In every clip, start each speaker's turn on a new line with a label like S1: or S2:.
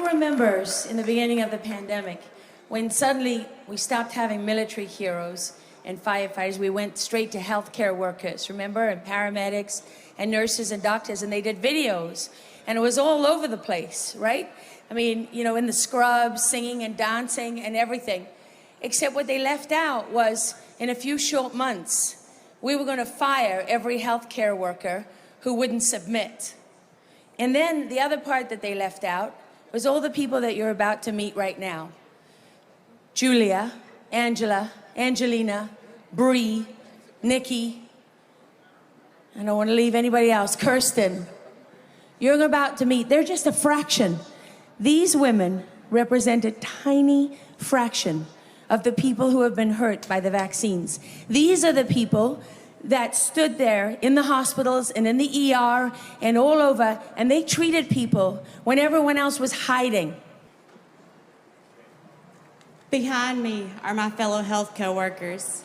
S1: Who remembers in the beginning of the pandemic when suddenly we stopped having military heroes and firefighters, we went straight to healthcare workers, remember, and paramedics and nurses and doctors, and they did videos, and it was all over the place, right? I mean, you know, in the scrubs, singing and dancing and everything. Except what they left out was, in a few short months, we were going to fire every healthcare worker who wouldn't submit. And then the other part that they left out was all the people that you're about to meet right now. Julia, Angela, Angelina, Bree, Nikki. I don't want to leave anybody else. Kirsten. You're about to meet, they're just a fraction. These women represent a tiny fraction of the people who have been hurt by the vaccines. These are the people that stood there in the hospitals and in the ER and all over, and they treated people when everyone else was hiding.
S2: Behind me are my fellow healthcare workers.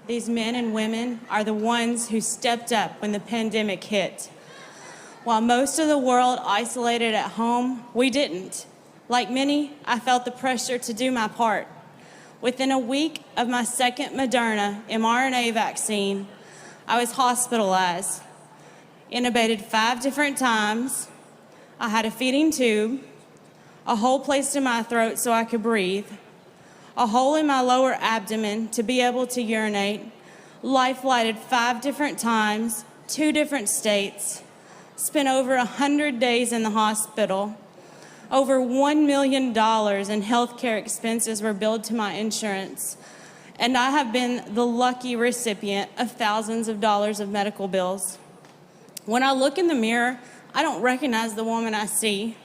S2: These men and women are the ones who stepped up when the pandemic hit. While most of the world isolated at home, we didn't. Like many, I felt the pressure to do my part. Within a week of my second Moderna mRNA vaccine, I was hospitalized, intubated 5 different times. I had a feeding tube, a hole placed in my throat so I could breathe, a hole in my lower abdomen to be able to urinate, life-flighted 5 different times, 2 different states, spent over 100 days in the hospital. Over $1 million in healthcare expenses were billed to my insurance, and I have been the lucky recipient of thousands of dollars of medical bills. When I look in the mirror, I don't recognize the woman I see.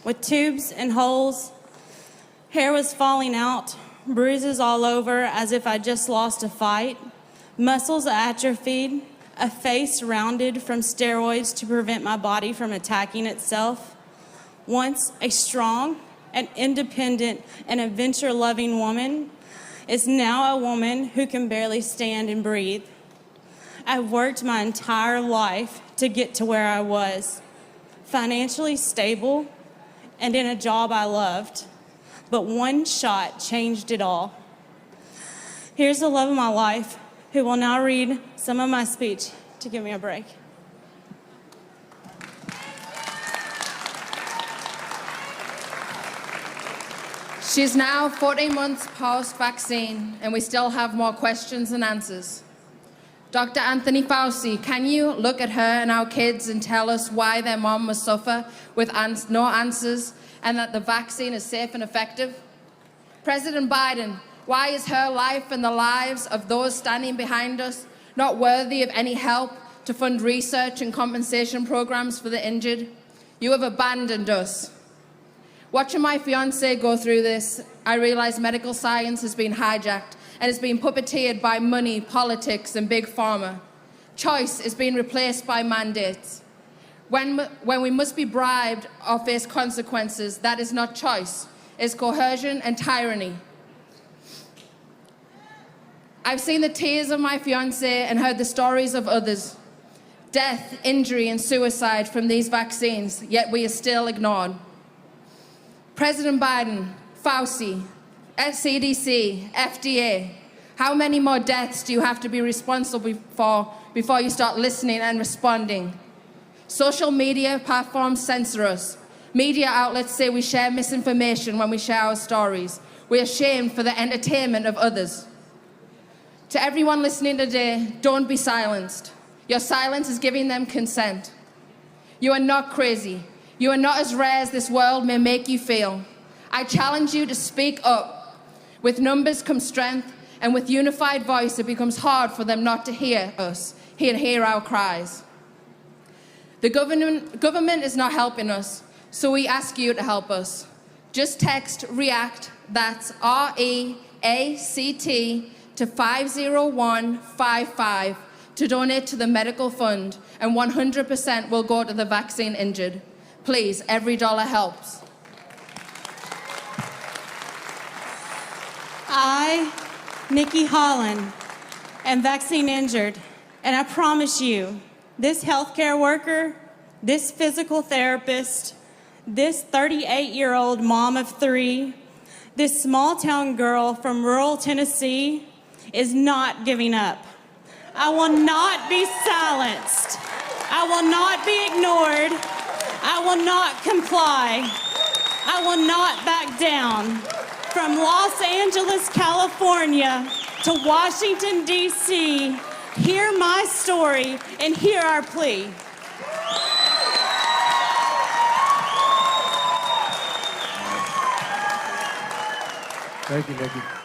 S2: With tubes and holes, hair was falling out, bruises all over as if I just lost a fight, muscles atrophied, a face rounded from steroids to prevent my body from attacking itself. Once a strong and independent and adventure-loving woman is now a woman who can barely stand and breathe. I've worked my entire life to get to where I was, financially stable and in a job I loved. But one shot changed it all. Here's the love of my life, who will now read some of my speech to give me a break.
S3: She's now 14 months post-vaccine, and we still have more questions than answers. Dr. Anthony Fauci, can you look at her and our kids and tell us why their mom must suffer with no answers and that the vaccine is safe and effective? President Biden, why is her life and the lives of those standing behind us not worthy of any help to fund research and compensation programs for the injured? You have abandoned us. Watching my fiance go through this, I realize medical science has been hijacked and is being puppeteered by money, politics, and big pharma. Choice is being replaced by mandates. When we must be bribed or face consequences, that is not choice, it's coercion and tyranny. I've seen the tears of my fiance and heard the stories of others. Death, injury, and suicide from these vaccines, yet we are still ignored. President Biden, Fauci, CDC, FDA, how many more deaths do you have to be responsible for before you start listening and responding? Social media platforms censor us. Media outlets say we share misinformation when we share our stories. We are shamed for the entertainment of others. To everyone listening today, don't be silenced. Your silence is giving them consent. You are not crazy. You are not as rare as this world may make you feel. I challenge you to speak up. With numbers comes strength, and with unified voice, it becomes hard for them not to hear us, hear our cries. The government is not helping us, so we ask you to help us. Just text REACT, that's REACT, to 50155 to donate to the medical fund, and 100% will go to the vaccine injured. Please, every dollar helps.
S2: I, Nikki Holland, am vaccine injured, and I promise you, this healthcare worker, this physical therapist, This 38-year-old mom of three, this small-town girl from rural Tennessee, is not giving up. I will not be silenced. I will not be ignored. I will not comply. I will not back down. From Los Angeles, California to Washington, D.C., hear my story and hear our plea.
S4: Thank you, Nikki.